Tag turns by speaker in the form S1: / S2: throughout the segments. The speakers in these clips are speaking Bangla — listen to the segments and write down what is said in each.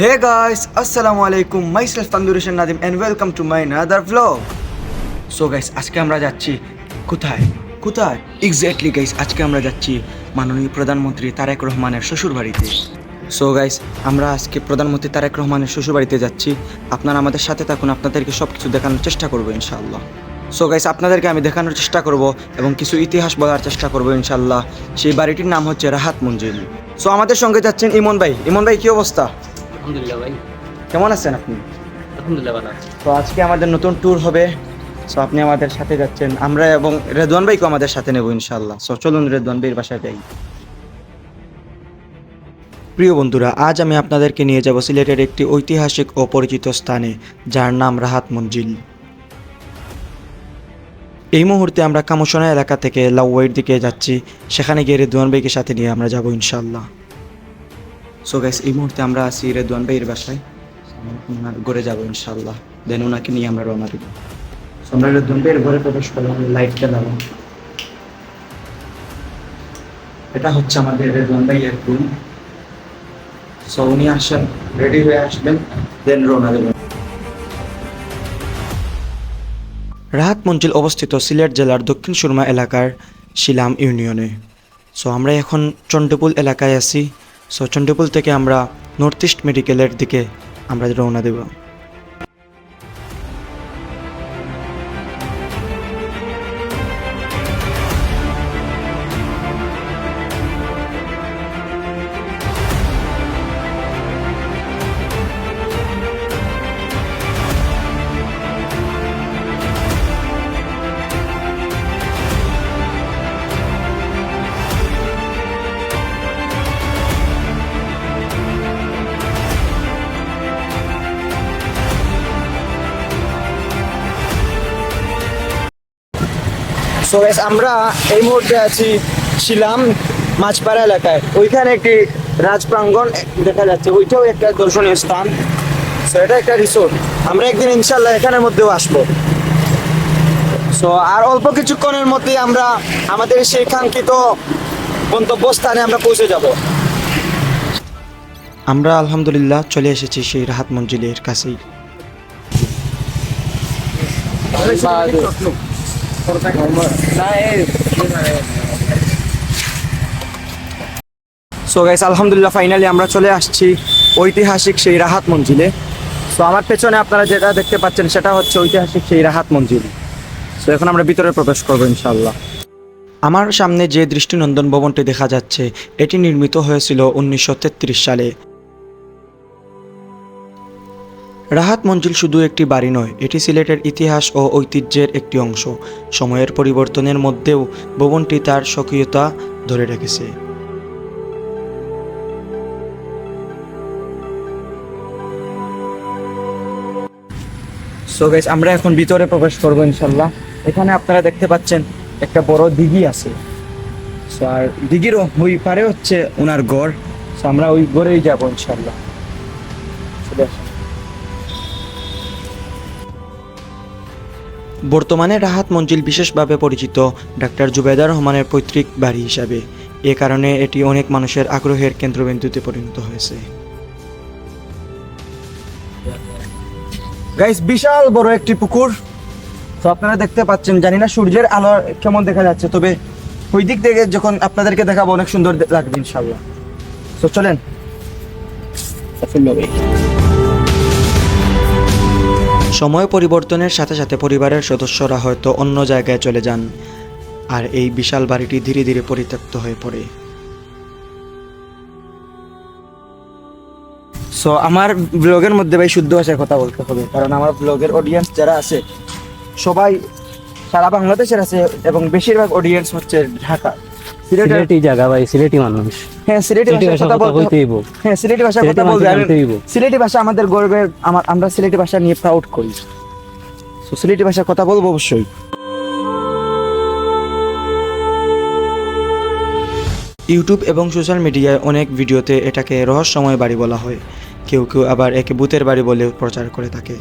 S1: Hey guys, Assalamu alaikum. Myself Tandurishan Nadim and welcome to my another vlog. So guys, আজকে আমরা যাচ্ছি কোথায়? এক্স্যাক্টলি গাইস, আজকে আমরা যাচ্ছি মাননীয় প্রধানমন্ত্রী তারেক রহমানের শ্বশুর বাড়িতে। সো গাইস, আমরা আজকে প্রধানমন্ত্রী তারেক রহমানের শ্বশুর বাড়িতে যাচ্ছি। আপনারা আমাদের সাথে থাকুন, আপনাদেরকে সব কিছু দেখানোর চেষ্টা করবো ইনশাআল্লাহ। সো গাইস, আপনাদেরকে আমি দেখানোর চেষ্টা করব এবং কিছু ইতিহাস বলার চেষ্টা করব ইনশাআল্লাহ। সেই বাড়িটির নাম হচ্ছে রাহাত মঞ্জিল। সো আমাদের সঙ্গে যাচ্ছেন ইমন ভাই। ইমন ভাই, কি অবস্থা?
S2: আলহামদুলিল্লাহ ভাই।
S1: কেমন আছেন আপনি?
S2: আলহামদুলিল্লাহ ভালো।
S1: তো আজকে আমাদের নতুন ট্যুর হবে। সো আপনি আমাদের সাথে যাচ্ছেন, আমরা এবং রেদওয়ান ভাইকেও আমাদের সাথে নেব ইনশাআল্লাহ। সো চলুন রেদওয়ান ভাইয়ের বাসায় যাই। প্রিয় বন্ধুরা, আজ আমি আপনাদেরকে নিয়ে যাব সিলেটের একটি ঐতিহাসিক ও পরিচিত স্থানে, যার নাম রাহাত মঞ্জিল। এই মুহূর্তে আমরা কামুশনা এলাকা থেকে লাউয়াইয়ের দিকে যাচ্ছি। সেখানে গিয়ে রেদওয়ান ভাইকে সাথে নিয়ে আমরা যাব ইনশাআল্লাহ। সো গাইস, এই মুহূর্তে আমরা আছি রেদওয়ান ভাইয়ের বাসায়, ওনার ঘরে যাবো ইনশাআল্লাহ। দেন ওনাকে নিয়ে আমরা রওনা দিব। সো আমরা রেদওয়ান ভাইয়ের ঘরে প্রবেশ করলাম, লাইট জ্বালাবো। এটা হচ্ছে আমাদের রেদওয়ান ভাইয়ের রুম। সো উনি আসেন, রেডি হয়ে আসবেন, দেন রওনা দেবেন। রাহাত মঞ্জিল অবস্থিত সিলেট জেলার দক্ষিণ সুরমা এলাকার শিলাম ইউনিয়নে। সো আমরা এখন চন্ডীপুল এলাকায় আছি। সো চন্ডীপুল থেকে আমরা নর্থ ইস্ট মেডিকেলের দিকে আমরা রওনা দেব। সো গাইস, আমরা এই মুহূর্তে আছি শিলাম মাছপাড়া এলাকায়। ওইখানে একটি রাজ প্রাঙ্গণ দেখা যাচ্ছে, ওইটাও একটা দর্শনীয় স্থান। সো এটা একটা রিসোর্ট। আমরা একদিন ইনশাল্লাহ এখানের মধ্যেও আসবো। সো আর অল্প কিছুক্ষণের মধ্যেই আমরা আমাদের সেই কাঙ্ক্ষিত গন্তব্যস্থানে আমরা পৌঁছে যাব। আমরা আলহামদুলিল্লাহ চলে এসেছি সেই রাহাত মঞ্জিলের কাছেই। সো গাইস, আলহামদুলিল্লাহ ফাইনালি আমরা চলে আসছি ঐতিহাসিক সেই রাহাত মঞ্জিলে। সো আমার পেছনে আপনারা যেটা দেখতে পাচ্ছেন সেটা হচ্ছে ঐতিহাসিক সেই রাহাত মঞ্জিল। সো এখন আমরা ভিতরে প্রবেশ করবো ইনশাআল্লাহ। আমার সামনে যে দৃষ্টিনন্দন ভবনটি দেখা যাচ্ছে, এটি নির্মিত হয়েছিল 1933 সালে। রাহাত মঞ্জিল শুধু একটি বাড়ি নয়, এটি সিলেটের ইতিহাস ও ঐতিহ্যের একটি অংশ। সময়ের পরিবর্তনের মধ্যেও ভবনটি তার স্বকীয়তা ধরে রেখেছে। সো গাইস, আমরা এখন ভিতরে প্রবেশ করবো ইনশাল্লাহ। এখানে আপনারা দেখতে পাচ্ছেন একটা বড় দিঘি আছে। সো আর দিঘির ওই পারে হচ্ছে ওনার গড়। সো আমরা ওই গড়েই যাবো ইনশাল্লাহ। বর্তমানে রাহাত মঞ্জিল বিশেষভাবে পরিচিত ডাক্তার জুবেদা রহমানের পৈতৃক বাড়ি হিসাবে। এ কারণে এটি অনেক মানুষের আগ্রহের কেন্দ্রবিন্দুতে পরিণত হয়েছে। গাইস, বিশাল বড় একটি পুকুর। তো আপনারা দেখতে পাচ্ছেন, জানি না সূর্যের আলো কেমন দেখা যাচ্ছে, তবে ওই দিক থেকে যখন আপনাদেরকে দেখাবো অনেক সুন্দর লাগবে ইনশাআল্লাহ। তো চলেন। সময় পরিবর্তনের সাথে সাথে পরিবারের সদস্যরা হয়তো অন্য জায়গায় চলে যান, আর এই বিশাল বাড়িটি ধীরে ধীরে পরিত্যক্ত হয়ে পড়ে। সো আমার ব্লগের মধ্যে ভাই শুদ্ধ ভাষায় কথা বলতে হবে, কারণ আমার ব্লগের অডিয়েন্স যারা আছে সবাই সারা বাংলাদেশের আছে এবং বেশিরভাগ অডিয়েন্স হচ্ছে ঢাকা।
S2: সিলেটি জায়গা ভাই, সিলেটি মানুষ।
S1: হ্যাঁ, সিলেটি ভাষা কথা বলতেই বল। হ্যাঁ, সিলেটি ভাষা কথা বলতে সিলেটি ভাষা আমাদের গর্বের। আমরা সিলেটি ভাষা নিয়ে প্রাউড করি। সো সিলেটি ভাষা কথা বলবো অবশ্যই। ইউটিউব এবং সোশ্যাল মিডিয়ায় অনেক ভিডিওতে এটাকে রহস্যময় বাড়ি বলা হয়। কেউ কেউ আবার একে ভূতের বাড়ি বলে প্রচার করে থাকে।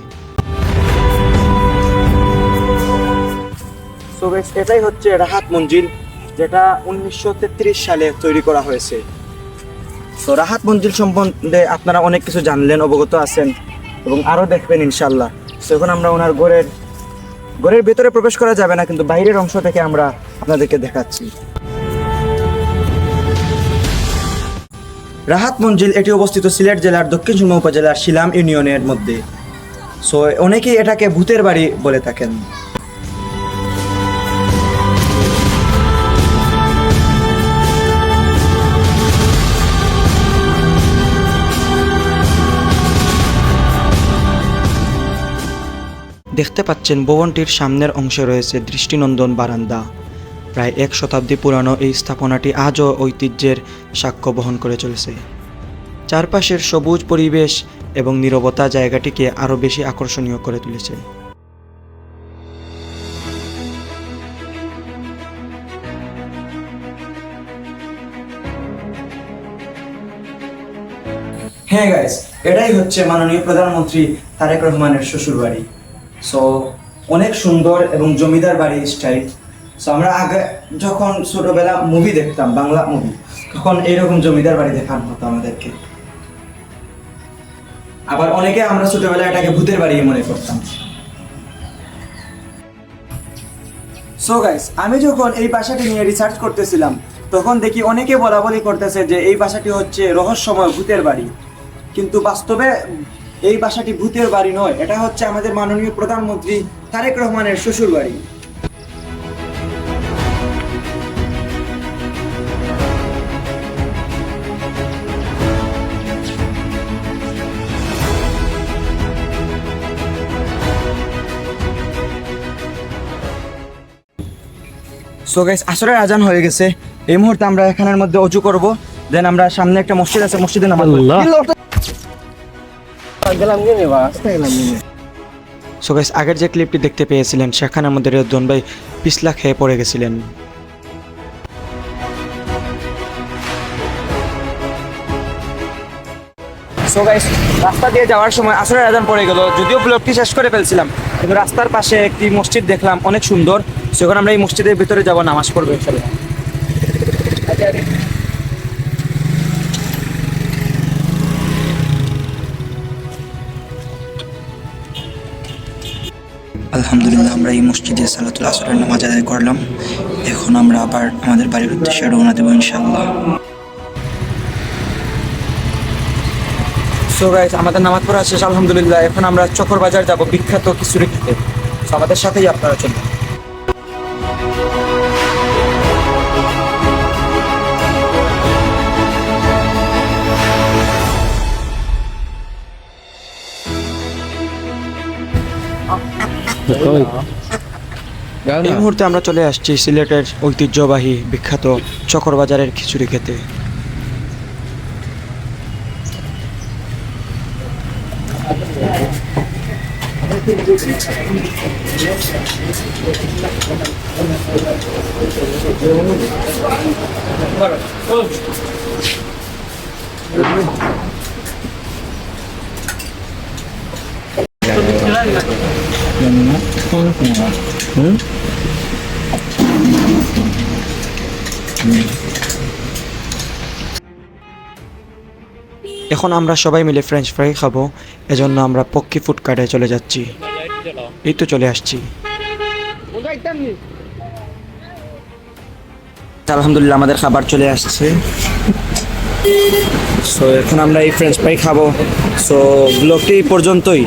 S1: সো গাইস, এটাই হচ্ছে রাহাত মঞ্জিল, যেটা 1933 সালে তৈরি করা হয়েছে। সো রাহাত মঞ্জিল সম্বন্ধে আপনারা অনেক কিছু জানলেন, অবগত আছেন এবং আরও দেখবেন ইনশাল্লাহ। সো এখন আমরা ওনার ঘরের ভেতরে প্রবেশ করা যাবে না, কিন্তু বাইরের অংশ থেকে আমরা আপনাদেরকে দেখাচ্ছি। রাহাত মঞ্জিল এটি অবস্থিত সিলেট জেলার দক্ষিণ সুরমা উপজেলার শিলাম ইউনিয়নের মধ্যে। সো অনেকেই এটাকে ভূতের বাড়ি বলে থাকেন। দেখতে পাচ্ছেন ভবনটির সামনের অংশে রয়েছে দৃষ্টিনন্দন বারান্দা। প্রায় 1 শতাব্দী পুরানো এই স্থাপনাটি আজও ঐতিহ্যের সাক্ষ্য বহন করে চলেছে। চারপাশের সবুজ পরিবেশ এবং নীরবতা জায়গাটিকে আরও বেশি আকর্ষণীয় করে তুলেছে। হ্যাঁ গাইস, এটাই হচ্ছে মাননীয় প্রধানমন্ত্রী তারেক রহমানের শ্বশুর বাড়ি। সো অনেক সুন্দর এবং জমিদার বাড়ির স্টাইল। সো আমরা আগে যখন ছোটবেলা মুভি দেখতাম, বাংলা মুভি, তখন এইরকম জমিদার বাড়ি দেখানো হতো আমাদেরকে। আবার অনেকে আমরা ছোটবেলায় এটাকে ভূতের বাড়ি মনে করতাম। সো গাইস, আমি যখন এই বাসাটি নিয়ে রিসার্চ করতেছিলাম, তখন দেখি অনেকে বলাবলি করতেছে যে এই বাসাটি হচ্ছে রহস্যময় ভূতের বাড়ি, কিন্তু বাস্তবে এই বাসাটি ভূতের বাড়ি নয়, এটা হচ্ছে আমাদের মাননীয় প্রধানমন্ত্রী তারেক রহমানের শ্বশুর বাড়ি। সো গাইস, আসরের আজান হয়ে গেছে। এই মুহূর্তে আমরা এখানের মধ্যে অজু করব, দেন আমরা সামনে একটা মসজিদ আছে, মসজিদে নামাজ পড়ব। সো গাইস, আগের যে ক্লিপটি দেখতে পেয়েছিলেন, সেখানে আমাদের রেজন ভাই পিছলা খেয়ে পড়ে গেছিলেন। সো গাইস, রাস্তা দিয়ে যাওয়ার সময় আসরের আজান পড়ে গেল। যদিও ব্লগটি শেষ করে ফেলছিলাম, কিন্তু রাস্তার পাশে একটি মসজিদ দেখলাম, অনেক সুন্দর। সো এখন আমরা এই মসজিদের ভিতরে যাব, নামাজ পড়বো ইনশাআল্লাহ। আলহামদুলিল্লাহ, আমরা এই মসজিদে সালাতুল আসরের নামাজ আদায় করলাম। এখন আমরা আবার আমাদের বাড়ির উদ্দেশ্যে রওনা দেবো ইনশাআল্লাহ। সো গাইস, আমাদের নামাজ পড়া শেষ আলহামদুলিল্লাহ। এখন আমরা চকর বাজার যাব বিখ্যাত খিচুড়ি খেতে। সো আমাদের সাথেই আপনারা চলুন। এই মুহূর্তে আমরা চলে আসছি সিলেটের ঐতিহ্যবাহী বিখ্যাত চকর বাজারের খিচুড়ি খেতে। এখন আমরা সবাই মিলে ফ্রেঞ্চ ফ্রাই খাবো, এজন্য আমরা পক্ষী ফুড কার্টে চলে যাচ্ছি। এই তো চলে আসছি। আলহামদুলিল্লাহ, আমাদের খাবার চলে আসছে। সো এখন আমরা এই ফ্রেঞ্চ ফ্রাই খাবো। সো ব্লগটি এই পর্যন্তই।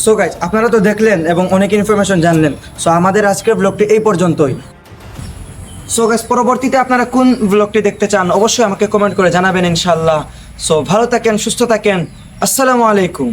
S1: সো গাইজ, আপনারা তো দেখলেন এবং অনেক ইনফরমেশন জানলেন। সো আমাদের আজকের ব্লগটি এই পর্যন্তই। সো গাইজ, পরবর্তীতে আপনারা কোন ব্লগটি দেখতে চান অবশ্যই আমাকে কমেন্ট করে জানাবেন ইনশাআল্লাহ। সো ভালো থাকেন, সুস্থ থাকেন। আসসালামু আলাইকুম।